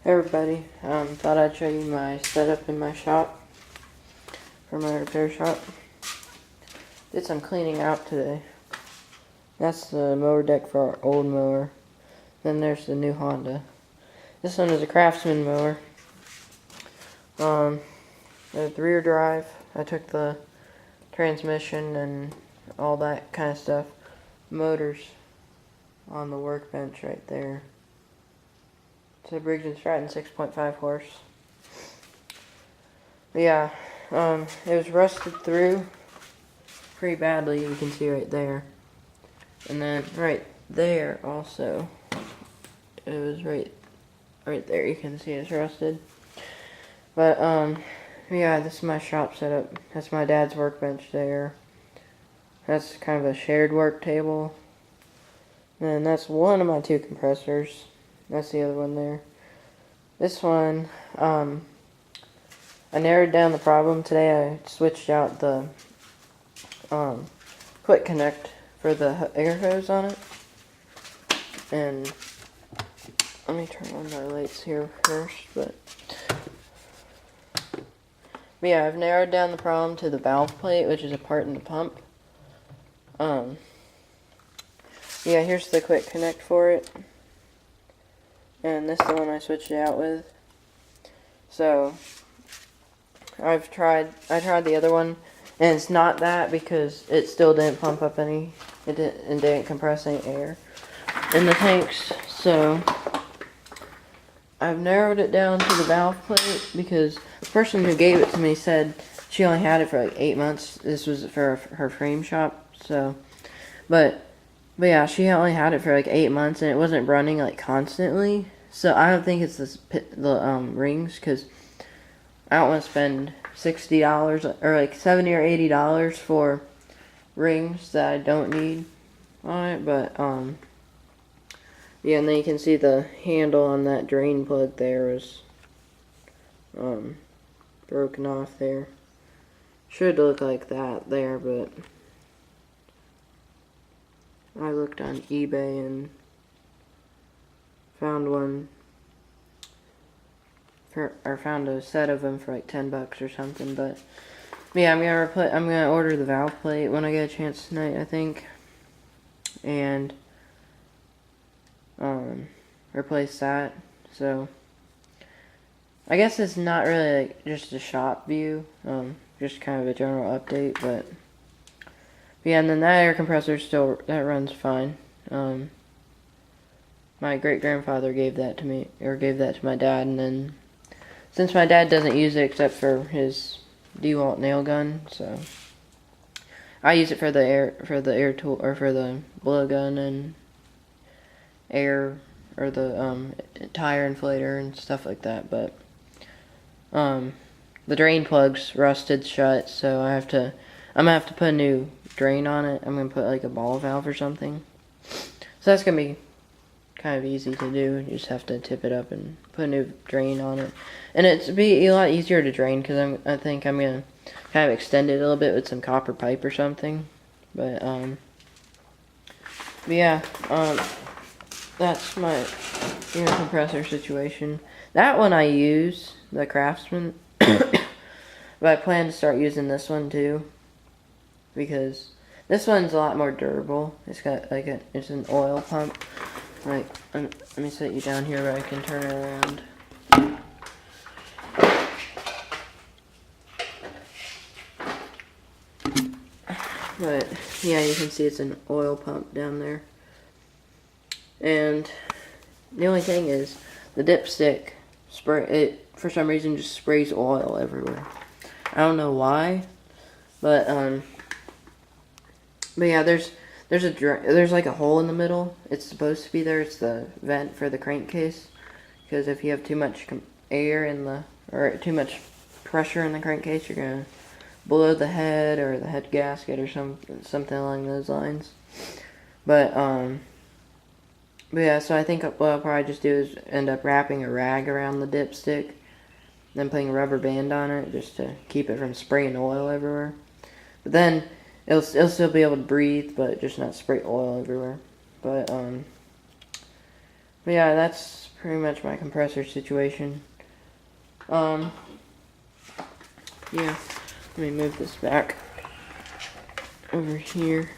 Hey everybody, thought I'd show you my setup in my shop, for my repair shop. Did some cleaning out today. That's the mower deck for our old mower. Then there's the new Honda. This one is a Craftsman mower. The rear drive, I took the transmission and all that kind of stuff. Motors on the workbench right there. It's a Briggs & Stratton 6.5 horse. But yeah, it was rusted through pretty badly, you can see right there. And then right there also, it was right there, you can see it's rusted. But yeah, this is my shop setup. That's my dad's workbench there. That's kind of a shared work table. And that's one of my two compressors. That's the other one there. This one, I narrowed down the problem today. I switched out the quick connect for the air hose on it. And let me turn on my lights here first, but yeah, I've narrowed down the problem to the valve plate, which is a part in the pump. Yeah, here's the quick connect for it. And this is the one I switched it out with. So I tried the other one, and it's not that because it still didn't pump up any, it didn't compress any air in the tanks. So I've narrowed it down to the valve plate because the person who gave it to me said she only had it for like 8 months. This was for her frame shop. So, but yeah, she only had it for like 8 months, and it wasn't running like constantly. So I don't think it's the rings, because I don't want to spend $60 or like $70 or $80 for rings that I don't need on it. But yeah, and then you can see the handle on that drain plug there was broken off there. Should look like that there, but I looked on eBay and found one found a set of them for like $10 or something. But yeah, I'm gonna order the valve plate when I get a chance tonight, I think, and replace that. So I guess it's not really like just a shop view, just kind of a general update. But yeah, and then that air compressor that runs fine. My great-grandfather gave that to me, or gave that to my dad, and then since my dad doesn't use it except for his DeWalt nail gun, so I use it for the air tool, or for the blow gun and air, or the tire inflator and stuff like that. But the drain plug's rusted shut, so I'm gonna have to put a new drain on it. I'm gonna put like a ball valve or something. So that's gonna be kind of easy to do. You just have to tip it up and put a new drain on it, and it's be a lot easier to drain because I think I'm gonna kind of extend it a little bit with some copper pipe or something. But yeah, that's my air compressor situation. That one I use, the Craftsman, but I plan to start using this one too, because this one's a lot more durable. It's got like it's an oil pump. Like, let me set you down here where I can turn it around. But yeah, you can see it's an oil pump down there. And the only thing is, the dipstick for some reason just sprays oil everywhere. I don't know why, but yeah, there's like a hole in the middle. It's supposed to be there. It's the vent for the crankcase, because if you have too much air or too much pressure in the crankcase, you're gonna blow the head or the head gasket or something along those lines. But yeah, so I think what I'll probably just do is end up wrapping a rag around the dipstick, then putting a rubber band on it just to keep it from spraying oil everywhere. But then it'll still be able to breathe, but just not spray oil everywhere. But yeah, that's pretty much my compressor situation. Yeah, let me move this back over here.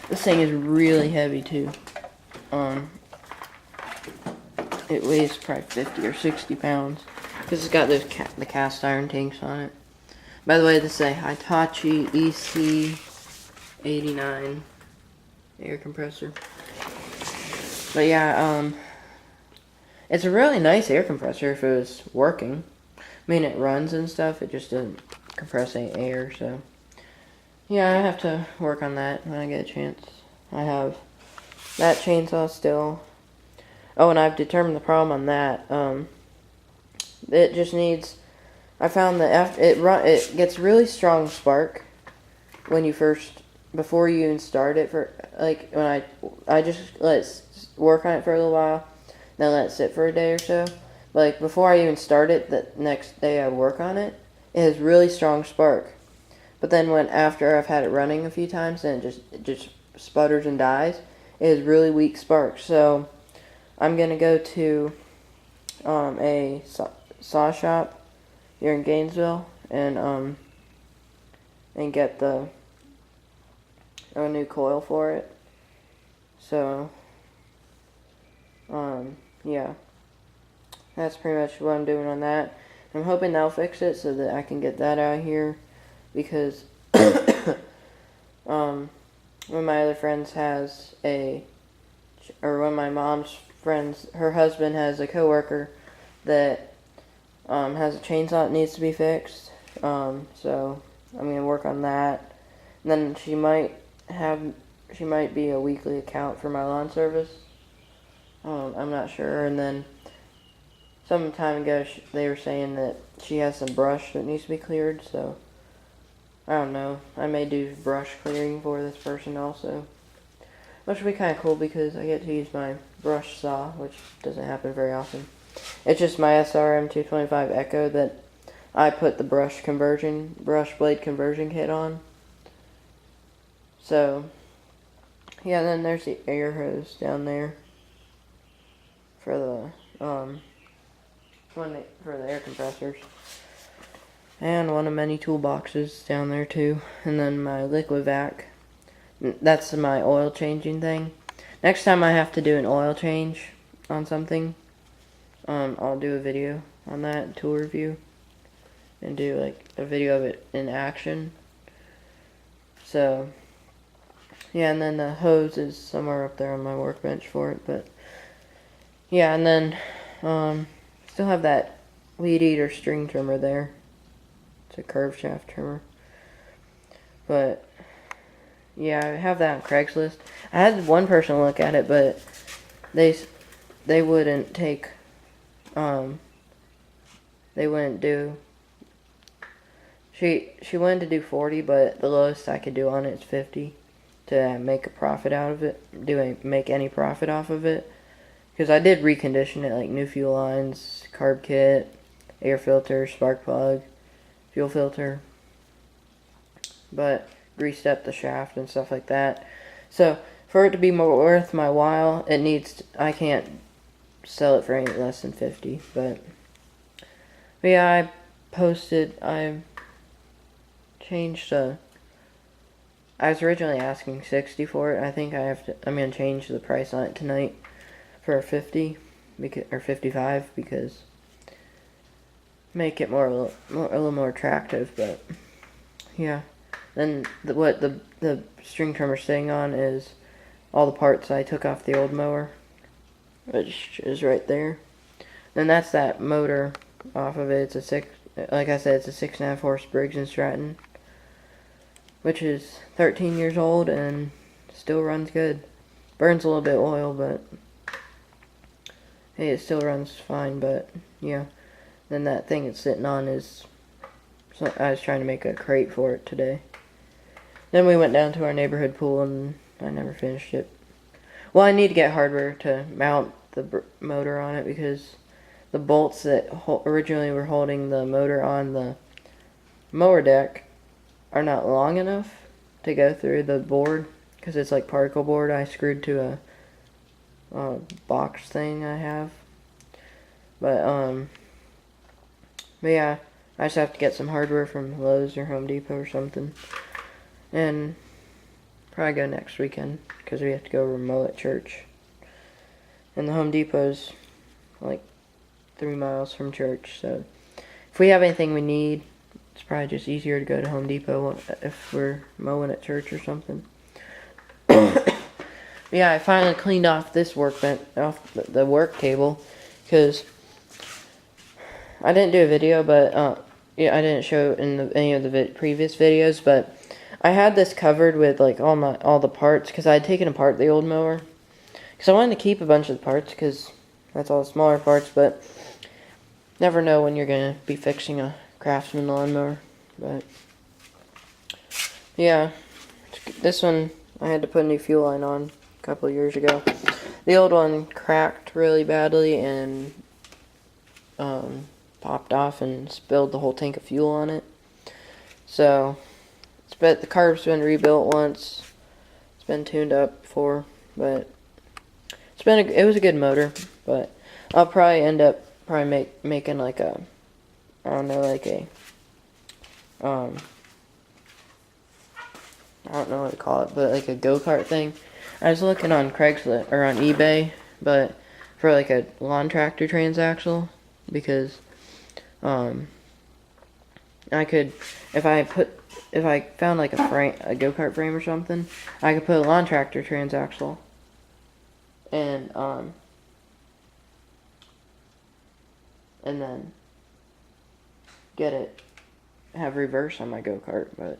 This thing is really heavy too. It weighs probably 50 or 60 pounds because it's got those the cast iron tanks on it. By the way, this is a Hitachi EC89 air compressor. But yeah, it's a really nice air compressor if it was working. I mean, it runs and stuff, it just doesn't compress any air, so. Yeah, I have to work on that when I get a chance. I have that chainsaw still. Oh, and I've determined the problem on that. It just needs, I found that it gets really strong spark when you before you even start it like, when I just let it work on it for a little while, then let it sit for a day or so. But like, before I even start it, the next day I work on it, it has really strong spark. But then after I've had it running a few times, then it just sputters and dies. It has really weak spark. So I'm gonna go to a saw shop here in Gainesville and get a new coil for it. So yeah, that's pretty much what I'm doing on that. I'm hoping they'll fix it so that I can get that out of here, because one of my other friends has one of my mom's friends, her husband has a coworker that has a chainsaw that needs to be fixed. So I'm gonna work on that. And then she might be a weekly account for my lawn service. I'm not sure. And then some time ago they were saying that she has some brush that needs to be cleared, so I don't know. I may do brush clearing for this person also. Which would be kind of cool because I get to use my brush saw, which doesn't happen very often. It's just my SRM 225 Echo that I put the brush blade conversion kit on. So, yeah, then there's the air hose down there for the air compressors. And one of many toolboxes down there too. And then my liquid vac. That's my oil changing thing. Next time I have to do an oil change on something, I'll do a video on that, tool review, and do like a video of it in action. So yeah, and then the hose is somewhere up there on my workbench for it. But yeah, and then still have that weed eater string trimmer there. It's a curved shaft trimmer. But yeah, I have that on Craigslist. I had one person look at it, but they wouldn't take, they wouldn't do, she wanted to do 40, but the lowest I could do on it is 50 to make a profit out of it, make any profit off of it. Because I did recondition it, like new fuel lines, carb kit, air filter, spark plug, fuel filter, but greased up the shaft and stuff like that. So for it to be more worth my while, I can't sell it for any less than 50. But yeah, I changed I was originally asking 60 for it. I think I'm gonna change the price on it tonight for 50 or 55 because make it a little more attractive. But yeah. Then what the string trimmer's sitting on is all the parts I took off the old mower, which is right there. Then that's that motor off of it. It's like I said, it's a 6.5 horse Briggs & Stratton, which is 13 years old and still runs good. Burns a little bit of oil, but hey, it still runs fine. But yeah, then that thing it's sitting on is. So I was trying to make a crate for it today. Then we went down to our neighborhood pool and I never finished it. Well, I need to get hardware to mount the motor on it because the bolts that originally were holding the motor on the mower deck are not long enough to go through the board because it's like particle board I screwed to a box thing I have. But yeah, I just have to get some hardware from Lowe's or Home Depot or something. And probably go next weekend, because we have to go remote at church. And the Home Depot's like 3 miles from church, so if we have anything we need, it's probably just easier to go to Home Depot if we're mowing at church or something. Yeah, I finally cleaned off this workbench, off the work table, because I didn't do a video, but yeah, I didn't show in any of the previous videos, but I had this covered with like all the parts, because I had taken apart the old mower, because I wanted to keep a bunch of the parts, because that's all the smaller parts, but never know when you're gonna be fixing a Craftsman lawnmower. But yeah, this one I had to put a new fuel line on a couple of years ago. The old one cracked really badly and popped off and spilled the whole tank of fuel on it. So the carb's been rebuilt once. It's been tuned up before, but it was a good motor. But I'll probably end up making like a, I don't know, like a I don't know what to call it, but like a go-kart thing. I was looking on Craigslist or on eBay, but for like a lawn tractor transaxle, because I could, if I found like a go-kart frame or something, I could put a lawn tractor transaxle and then have reverse on my go-kart,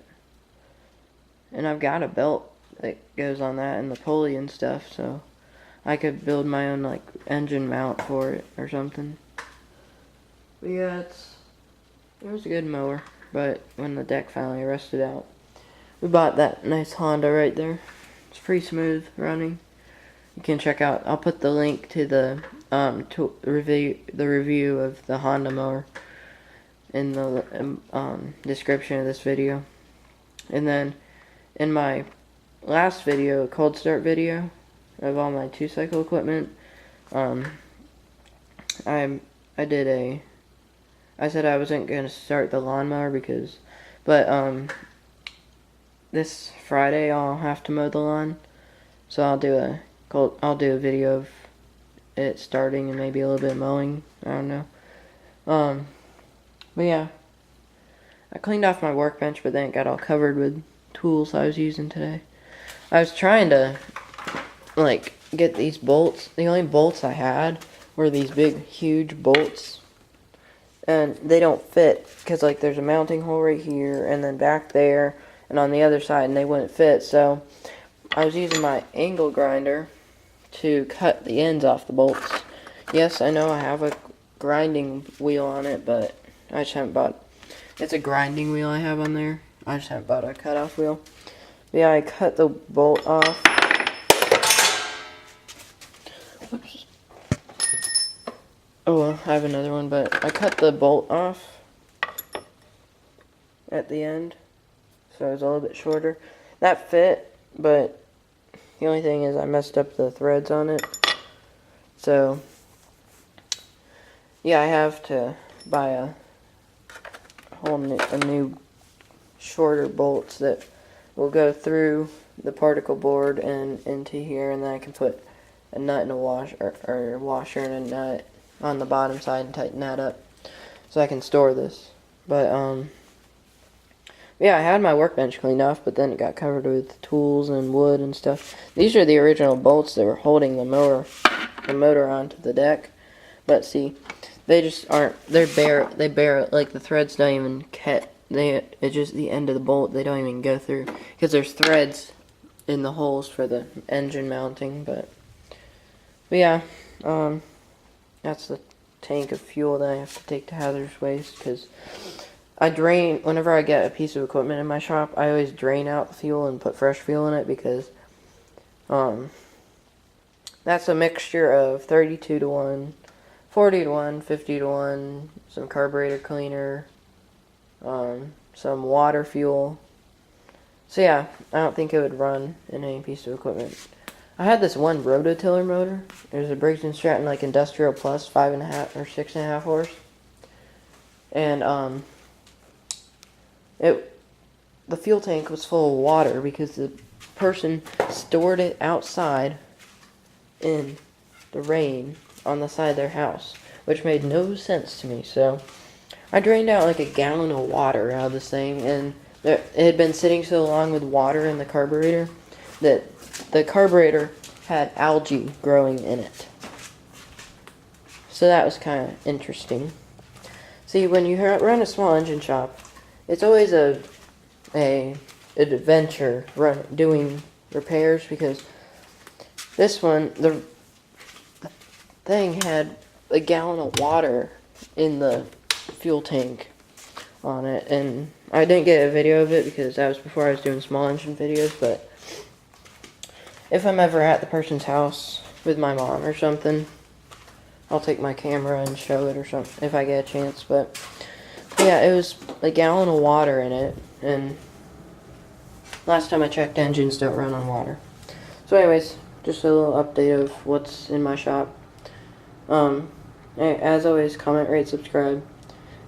and I've got a belt that goes on that and the pulley and stuff, so I could build my own like engine mount for it or something. But yeah, it was a good mower, but when the deck finally rusted out, we bought that nice Honda right there. It's pretty smooth running. You can check out, I'll put the link to the review of the Honda mower in the description of this video. And then in my last video, a cold start video of all my 2-cycle equipment, I said I wasn't going to start the lawnmower but this Friday I'll have to mow the lawn, so I'll do a video of it starting and maybe a little bit of mowing. I don't know. But yeah, I cleaned off my workbench, but then it got all covered with tools I was using today. I was trying to like get these bolts. The only bolts I had were these big, huge bolts, and they don't fit because like there's a mounting hole right here and then back there and on the other side, and they wouldn't fit. So I was using my angle grinder to cut the ends off the bolts. Yes, I know I have a grinding wheel on it, but I just haven't bought. It's a grinding wheel I have on there. I just haven't bought a cutoff wheel. But yeah, I cut the bolt off. Oops. Oh well, I have another one, but I cut the bolt off at the end, so it's a little bit shorter. That fit, but the only thing is I messed up the threads on it. So yeah, I have to buy a new shorter bolts that will go through the particle board and into here, and then I can put a nut and a washer or a washer and a nut on the bottom side and tighten that up so I can store this. But yeah, I had my workbench cleaned off, but then it got covered with tools and wood and stuff. These are the original bolts that were holding the motor onto the deck. But see, they just aren't, they're bare, like the threads don't even it's just the end of the bolt, they don't even go through, because there's threads in the holes for the engine mounting. But yeah, that's the tank of fuel that I have to take to hazardous waste, because whenever I get a piece of equipment in my shop, I always drain out the fuel and put fresh fuel in it, because that's a mixture of 32 to 1, 40 to 1, 50 to 1, some carburetor cleaner, some water fuel. So yeah, I don't think it would run in any piece of equipment. I had this one rototiller motor. It was a Briggs & Stratton like Industrial Plus 5.5 or 6.5 horse, and the fuel tank was full of water because the person stored it outside in the rain on the side of their house, which made no sense to me. So I drained out like a gallon of water out of this thing, and it had been sitting so long with water in the carburetor that the carburetor had algae growing in it. So that was kind of interesting. See, when you run a small engine shop, it's always an adventure doing repairs, because this one, the thing had a gallon of water in the fuel tank on it, and I didn't get a video of it because that was before I was doing small engine videos. But if I'm ever at the person's house with my mom or something, I'll take my camera and show it or something if I get a chance. But yeah, it was a gallon of water in it, and last time I checked, engines don't run on water. So anyways, just a little update of what's in my shop. As always, comment, rate, subscribe,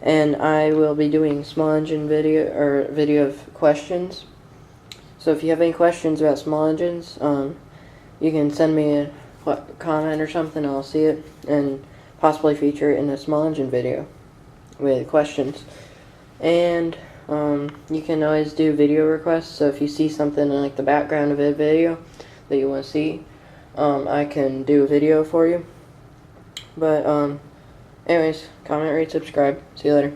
and I will be doing small engine video of questions. So if you have any questions about small engines, you can send me a comment or something, and I'll see it and possibly feature it in a small engine video with questions. And you can always do video requests, so if you see something in like the background of a video that you want to see, I can do a video for you. But anyways, comment, rate, subscribe. See you later.